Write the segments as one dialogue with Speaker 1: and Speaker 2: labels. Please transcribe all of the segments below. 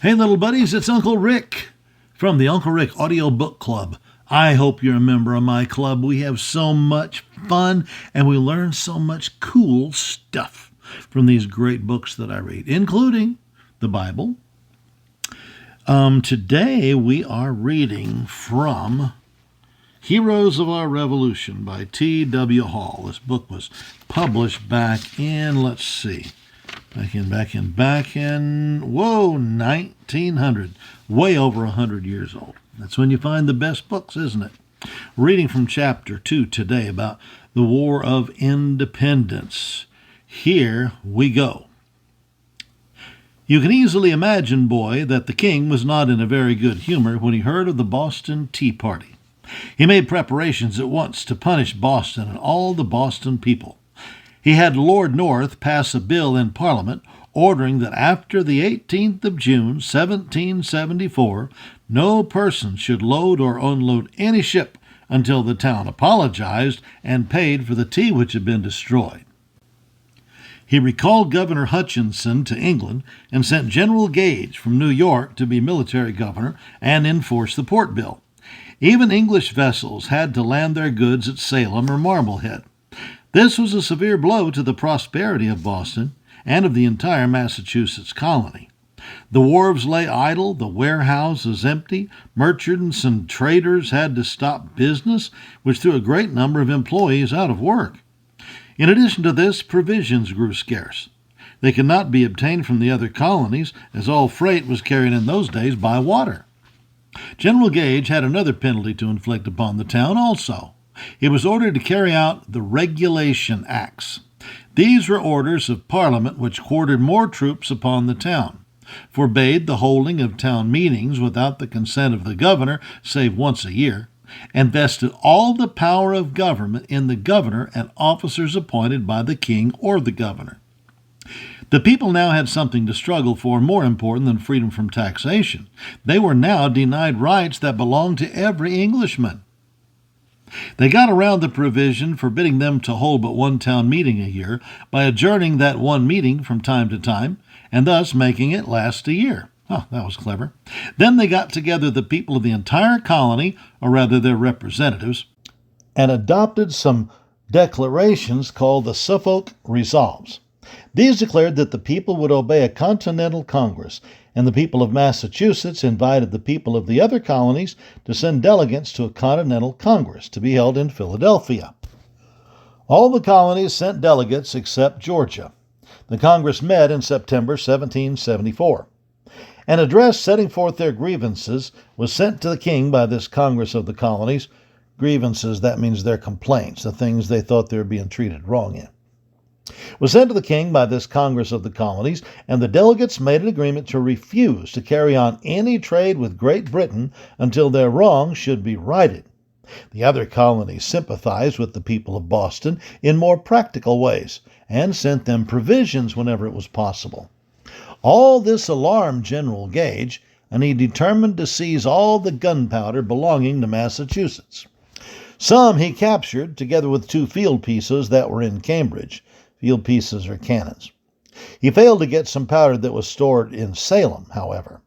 Speaker 1: Hey, little buddies, it's Uncle Rick from the Uncle Rick Audio Book Club. I hope you're a member of my club. We have so much fun and we learn so much cool stuff from these great books that I read, including the Bible. Today we are reading from Heroes of Our Revolution by T.W. Hall. This book was published back in, Back in 1900, way over 100 years old. That's when you find the best books, isn't it? Reading from chapter 2 today about the War of Independence. Here we go. You can easily imagine, boy, that the king was not in a very good humor when he heard of the Boston Tea Party. He made preparations at once to punish Boston and all the Boston people. He had Lord North pass a bill in Parliament ordering that after the 18th of June, 1774, no person should load or unload any ship until the town apologized and paid for the tea which had been destroyed. He recalled Governor Hutchinson to England and sent General Gage from New York to be military governor and enforce the port bill. Even English vessels had to land their goods at Salem or Marblehead. This was a severe blow to the prosperity of Boston and of the entire Massachusetts colony. The wharves lay idle, the warehouses empty, merchants and traders had to stop business, which threw a great number of employees out of work. In addition to this, provisions grew scarce. They could not be obtained from the other colonies, as all freight was carried in those days by water. General Gage had another penalty to inflict upon the town also. He was ordered to carry out the Regulation Acts. These were orders of Parliament which quartered more troops upon the town, forbade the holding of town meetings without the consent of the governor, save once a year, and vested all the power of government in the governor and officers appointed by the king or the governor. The people now had something to struggle for more important than freedom from taxation. They were now denied rights that belonged to every Englishman. They got around the provision forbidding them to hold but one town meeting a year by adjourning that one meeting from time to time, and thus making it last a year. Oh, that was clever. Then they got together the people of the entire colony, or rather their representatives, and adopted some declarations called the Suffolk Resolves. These declared that the people would obey a continental Congress, and the people of Massachusetts invited the people of the other colonies to send delegates to a continental Congress to be held in Philadelphia. All the colonies sent delegates except Georgia. The Congress met in September 1774. An address setting forth their grievances was sent to the king by this Congress of the colonies. Grievances, that means their complaints, the things they thought they were being treated wrong in. Was sent to the king by this Congress of the colonies, and the delegates made an agreement to refuse to carry on any trade with Great Britain until their wrongs should be righted. The other colonies sympathized with the people of Boston in more practical ways, and sent them provisions whenever it was possible. All this alarmed General Gage, and he determined to seize all the gunpowder belonging to Massachusetts. Some he captured, together with 2 field pieces that were in Cambridge. Field pieces are cannons. He failed to get some powder that was stored in Salem, however.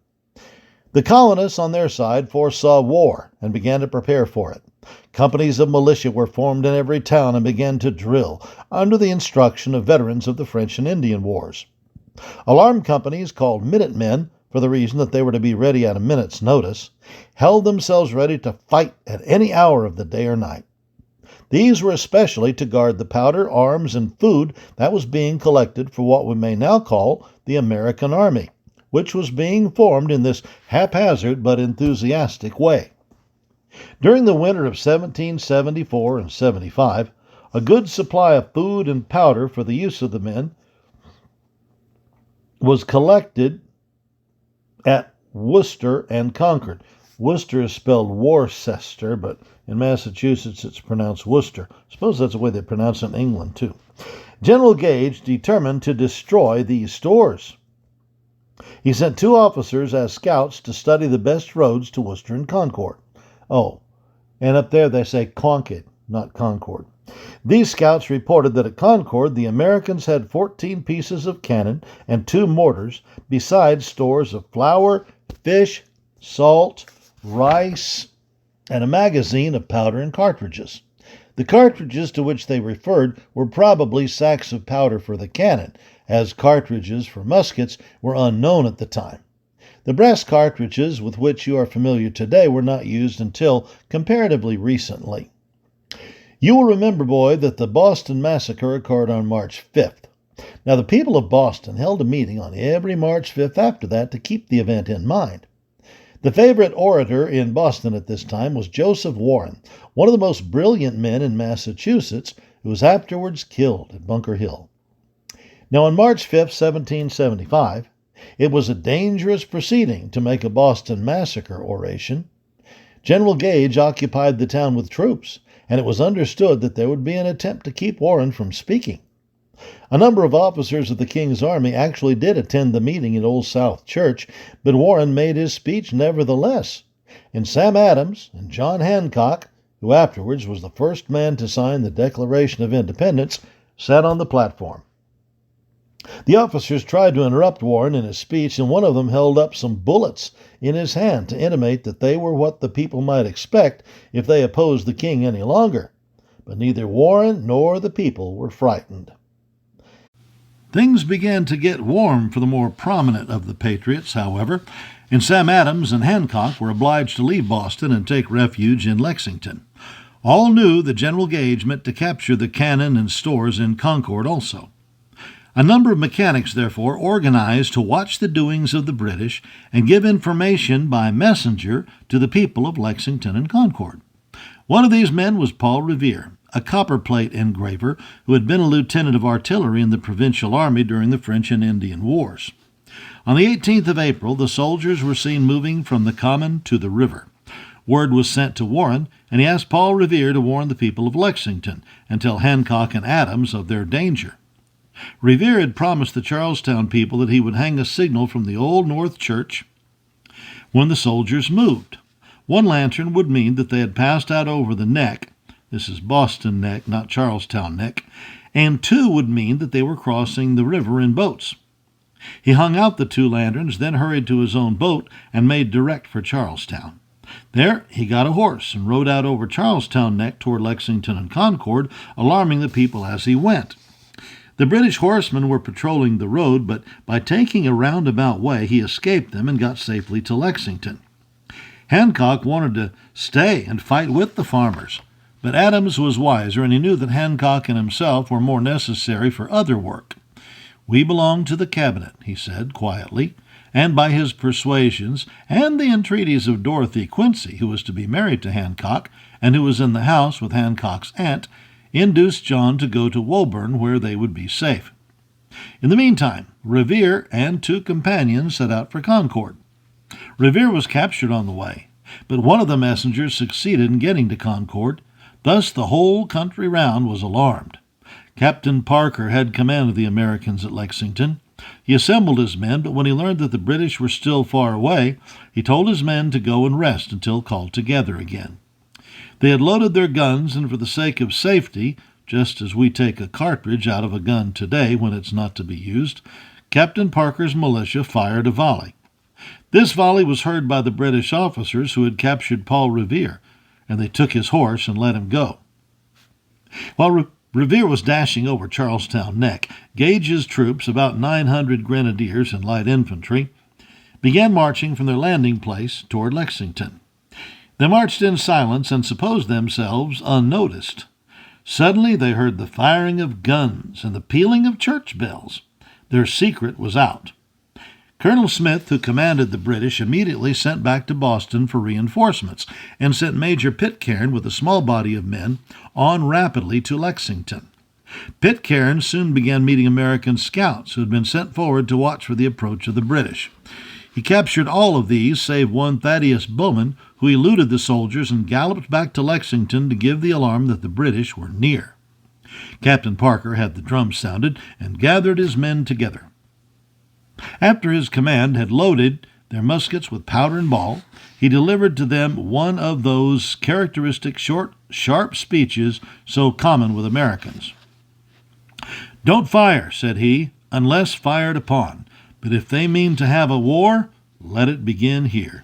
Speaker 1: The colonists, on their side, foresaw war and began to prepare for it. Companies of militia were formed in every town and began to drill, under the instruction of veterans of the French and Indian Wars. Alarm companies, called Minutemen, for the reason that they were to be ready at a minute's notice, held themselves ready to fight at any hour of the day or night. These were especially to guard the powder, arms, and food that was being collected for what we may now call the American Army, which was being formed in this haphazard but enthusiastic way. During the winter of 1774 and 75, a good supply of food and powder for the use of the men was collected at Worcester and Concord. Worcester is spelled Worcester, but in Massachusetts it's pronounced Worcester. I suppose that's the way they pronounce it in England, too. General Gage determined to destroy these stores. He sent 2 officers as scouts to study the best roads to Worcester and Concord. Oh, and up there they say Concord. not Concord. These scouts reported that at Concord the Americans had 14 pieces of cannon and 2 mortars, besides stores of flour, fish, salt, rice, and a magazine of powder and cartridges. The cartridges to which they referred were probably sacks of powder for the cannon, as cartridges for muskets were unknown at the time. The brass cartridges with which you are familiar today were not used until comparatively recently. You will remember, boy, that the Boston Massacre occurred on March 5th. Now, the people of Boston held a meeting on every March 5th after that to keep the event in mind. The favorite orator in Boston at this time was Joseph Warren, one of the most brilliant men in Massachusetts, who was afterwards killed at Bunker Hill. Now, on March 5, 1775, it was a dangerous proceeding to make a Boston Massacre oration. General Gage occupied the town with troops, and it was understood that there would be an attempt to keep Warren from speaking. A number of officers of the King's Army actually did attend the meeting at Old South Church, but Warren made his speech nevertheless, and Sam Adams and John Hancock, who afterwards was the first man to sign the Declaration of Independence, sat on the platform. The officers tried to interrupt Warren in his speech, and one of them held up some bullets in his hand to intimate that they were what the people might expect if they opposed the king any longer. But neither Warren nor the people were frightened. Things began to get warm for the more prominent of the patriots, however, and Sam Adams and Hancock were obliged to leave Boston and take refuge in Lexington. All knew that General Gage meant to capture the cannon and stores in Concord also. A number of mechanics, therefore, organized to watch the doings of the British and give information by messenger to the people of Lexington and Concord. One of these men was Paul Revere, a copperplate engraver who had been a lieutenant of artillery in the provincial army during the French and Indian Wars. On the 18th of April, the soldiers were seen moving from the common to the river. Word was sent to Warren, and he asked Paul Revere to warn the people of Lexington and tell Hancock and Adams of their danger. Revere had promised the Charlestown people that he would hang a signal from the Old North Church when the soldiers moved. One lantern would mean that they had passed out over the neck — this is Boston Neck, not Charlestown Neck — and 2 would mean that they were crossing the river in boats. He hung out the 2 lanterns, then hurried to his own boat and made direct for Charlestown. There he got a horse and rode out over Charlestown Neck toward Lexington and Concord, alarming the people as he went. The British horsemen were patrolling the road, but by taking a roundabout way, he escaped them and got safely to Lexington. Hancock wanted to stay and fight with the farmers, but Adams was wiser, and he knew that Hancock and himself were more necessary for other work. "We belong to the cabinet," he said quietly, and by his persuasions and the entreaties of Dorothy Quincy, who was to be married to Hancock and who was in the house with Hancock's aunt, induced John to go to Woburn, where they would be safe. In the meantime, Revere and 2 companions set out for Concord. Revere was captured on the way, but one of the messengers succeeded in getting to Concord. Thus the whole country round was alarmed. Captain Parker had command of the Americans at Lexington. He assembled his men, but when he learned that the British were still far away, he told his men to go and rest until called together again. They had loaded their guns, and for the sake of safety, just as we take a cartridge out of a gun today when it's not to be used, Captain Parker's militia fired a volley. This volley was heard by the British officers who had captured Paul Revere, and they took his horse and let him go. While Revere was dashing over Charlestown Neck, Gage's troops, about 900 grenadiers and light infantry, began marching from their landing place toward Lexington. They marched in silence and supposed themselves unnoticed. Suddenly they heard the firing of guns and the pealing of church bells. Their secret was out. Colonel Smith, who commanded the British, immediately sent back to Boston for reinforcements and sent Major Pitcairn with a small body of men on rapidly to Lexington. Pitcairn soon began meeting American scouts who had been sent forward to watch for the approach of the British. He captured all of these, save one Thaddeus Bowman, who eluded the soldiers and galloped back to Lexington to give the alarm that the British were near. Captain Parker had the drums sounded and gathered his men together. After his command had loaded their muskets with powder and ball, he delivered to them one of those characteristic short, sharp speeches so common with Americans. "Don't fire," said he, "unless fired upon. But if they mean to have a war, let it begin here."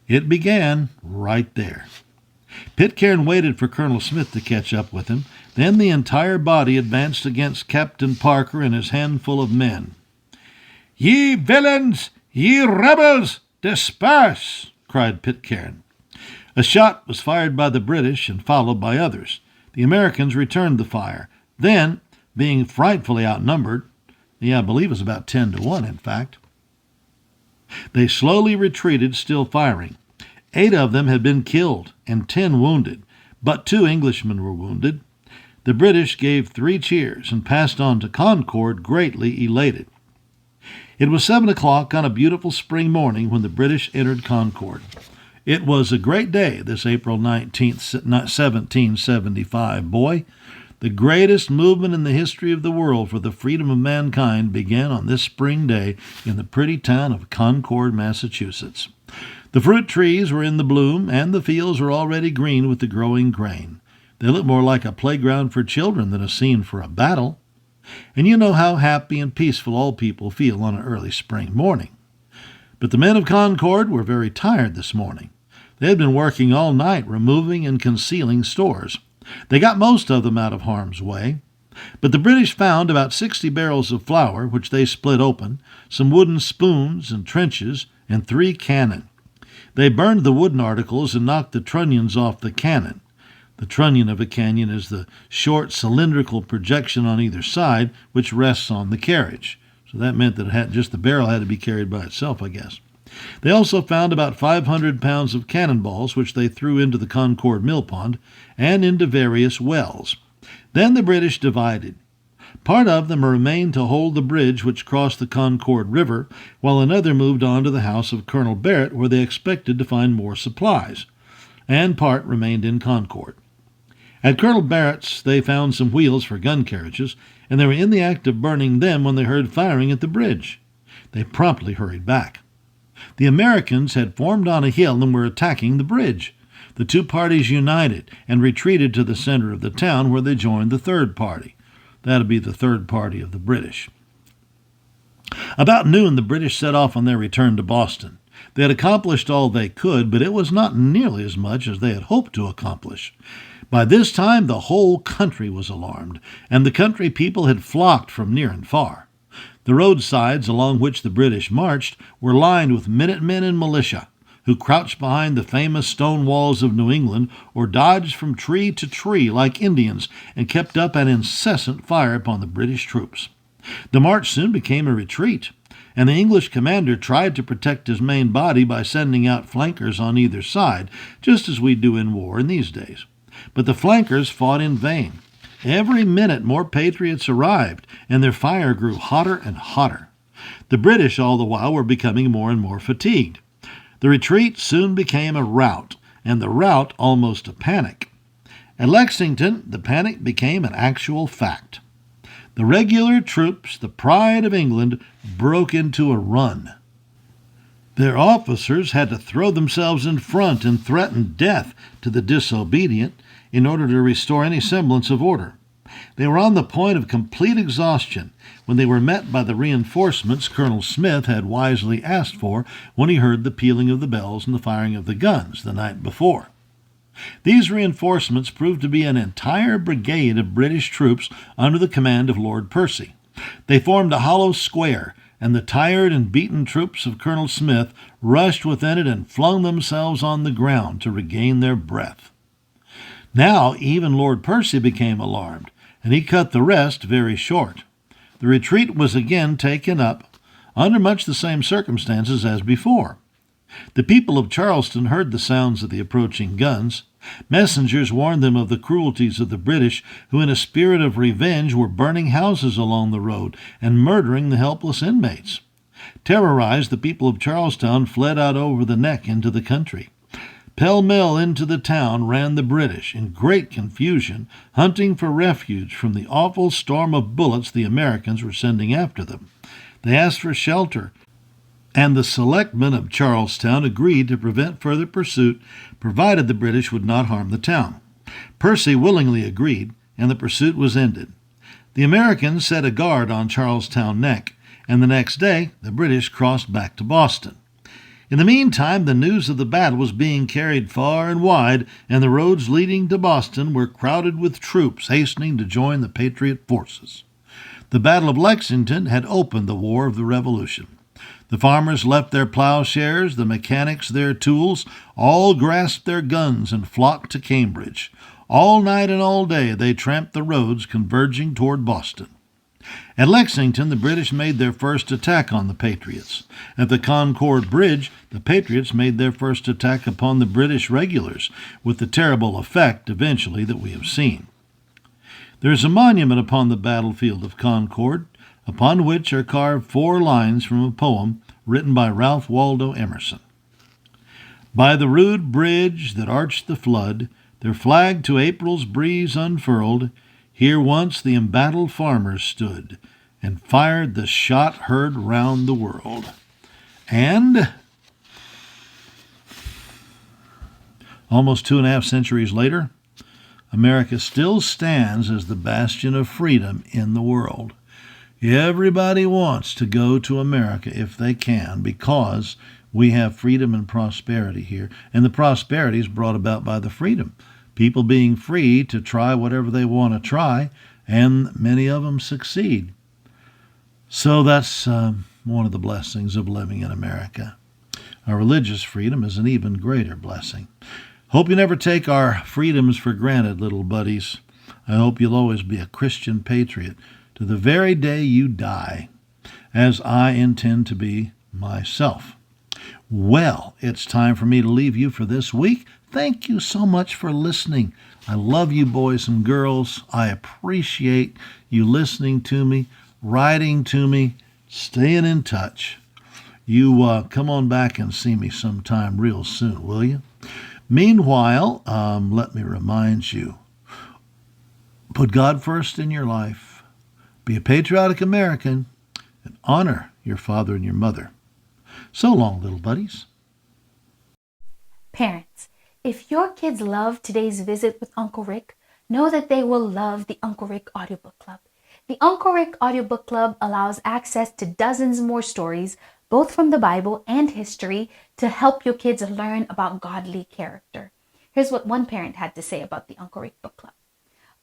Speaker 1: It began right there. Pitcairn waited for Colonel Smith to catch up with him. Then the entire body advanced against Captain Parker and his handful of men. "Ye villains! Ye rebels! Disperse!" cried Pitcairn. A shot was fired by the British and followed by others. The Americans returned the fire. Then, being frightfully outnumbered, I believe it was about 10-1, in fact, they slowly retreated, still firing. 8 of them had been killed and 10 wounded, but 2 Englishmen were wounded. The British gave 3 cheers and passed on to Concord, greatly elated. It was 7 o'clock on a beautiful spring morning when the British entered Concord. It was a great day, this April 19th, 1775. Boy, the greatest movement in the history of the world for the freedom of mankind began on this spring day in the pretty town of Concord, Massachusetts. The fruit trees were in the bloom, and the fields were already green with the growing grain. They looked more like a playground for children than a scene for a battle. And you know how happy and peaceful all people feel on an early spring morning. But the men of Concord were very tired this morning. They had been working all night removing and concealing stores. They got most of them out of harm's way. But the British found about 60 barrels of flour, which they split open, some wooden spoons and trenches, and 3 cannon. They burned the wooden articles and knocked the trunnions off the cannon. The trunnion of a cannon is the short cylindrical projection on either side which rests on the carriage. So that meant that just the barrel had to be carried by itself, I guess. They also found about 500 pounds of cannonballs, which they threw into the Concord mill pond and into various wells. Then the British divided. Part of them remained to hold the bridge which crossed the Concord River, while another moved on to the house of Colonel Barrett, where they expected to find more supplies, and part remained in Concord. At Colonel Barrett's they found some wheels for gun carriages, and they were in the act of burning them when they heard firing at the bridge. They promptly hurried back. The Americans had formed on a hill and were attacking the bridge. The 2 parties united and retreated to the center of the town, where they joined the 3rd party. That would be the 3rd party of the British. About noon, the British set off on their return to Boston. They had accomplished all they could, but it was not nearly as much as they had hoped to accomplish. By this time, the whole country was alarmed, and the country people had flocked from near and far. The roadsides along which the British marched were lined with minutemen and militia, who crouched behind the famous stone walls of New England or dodged from tree to tree like Indians and kept up an incessant fire upon the British troops. The march soon became a retreat, and the English commander tried to protect his main body by sending out flankers on either side, just as we do in war in these days. But the flankers fought in vain. Every minute more patriots arrived, and their fire grew hotter and hotter. The British, all the while, were becoming more and more fatigued. The retreat soon became a rout, and the rout almost a panic. At Lexington, the panic became an actual fact. The regular troops, the pride of England, broke into a run. Their officers had to throw themselves in front and threaten death to the disobedient in order to restore any semblance of order. They were on the point of complete exhaustion when they were met by the reinforcements Colonel Smith had wisely asked for when he heard the pealing of the bells and the firing of the guns the night before. These reinforcements proved to be an entire brigade of British troops under the command of Lord Percy. They formed a hollow square, and the tired and beaten troops of Colonel Smith rushed within it and flung themselves on the ground to regain their breath. Now even Lord Percy became alarmed, and he cut the rest very short. The retreat was again taken up, under much the same circumstances as before. The people of Charleston heard the sounds of the approaching guns. Messengers warned them of the cruelties of the British, who in a spirit of revenge were burning houses along the road and murdering the helpless inmates. Terrorized, the people of Charlestown fled out over the neck into the country. Pell-mell into the town ran the British, in great confusion, hunting for refuge from the awful storm of bullets the Americans were sending after them. They asked for shelter, and the selectmen of Charlestown agreed to prevent further pursuit, provided the British would not harm the town. Percy willingly agreed, and the pursuit was ended. The Americans set a guard on Charlestown Neck, and the next day the British crossed back to Boston. In the meantime, the news of the battle was being carried far and wide, and the roads leading to Boston were crowded with troops hastening to join the Patriot forces. The Battle of Lexington had opened the War of the Revolution. The farmers left their plowshares, the mechanics their tools, all grasped their guns and flocked to Cambridge. All night and all day they tramped the roads converging toward Boston. At Lexington, the British made their first attack on the Patriots. At the Concord Bridge, the Patriots made their first attack upon the British regulars, with the terrible effect, eventually, that we have seen. There is a monument upon the battlefield of Concord, upon which are carved 4 lines from a poem written by Ralph Waldo Emerson. By the rude bridge that arched the flood, their flag to April's breeze unfurled, here once the embattled farmers stood, and fired the shot heard round the world. And almost 2.5 centuries later, America still stands as the bastion of freedom in the world. Everybody wants to go to America if they can, because we have freedom and prosperity here. And the prosperity is brought about by the freedom. People being free to try whatever they want to try, and many of them succeed. So that's one of the blessings of living in America. Our religious freedom is an even greater blessing. Hope you never take our freedoms for granted, little buddies. I hope you'll always be a Christian patriot to the very day you die, as I intend to be myself. Well, it's time for me to leave you for this week. Thank you so much for listening. I love you, boys and girls. I appreciate you listening to me, writing to me, staying in touch. You come on back and see me sometime real soon, will you? Meanwhile, let me remind you, put God first in your life, be a patriotic American, and honor your father and your mother. So long, little buddies.
Speaker 2: Parents, if your kids love today's visit with Uncle Rick, know that they will love the Uncle Rick Audiobook Club. The Uncle Rick Audiobook Club allows access to dozens more stories, both from the Bible and history, to help your kids learn about godly character. Here's what one parent had to say about the Uncle Rick Book Club.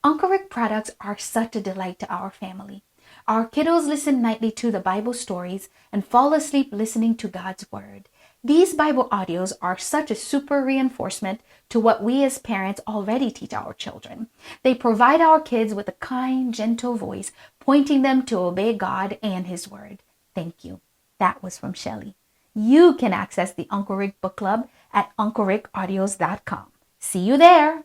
Speaker 2: Uncle Rick products are such a delight to our family. Our kiddos listen nightly to the Bible stories and fall asleep listening to God's Word. These Bible audios are such a super reinforcement to what we as parents already teach our children. They provide our kids with a kind, gentle voice, pointing them to obey God and His Word. Thank you. That was from Shelley. You can access the Uncle Rick Book Club at UncleRickAudios.com. See you there.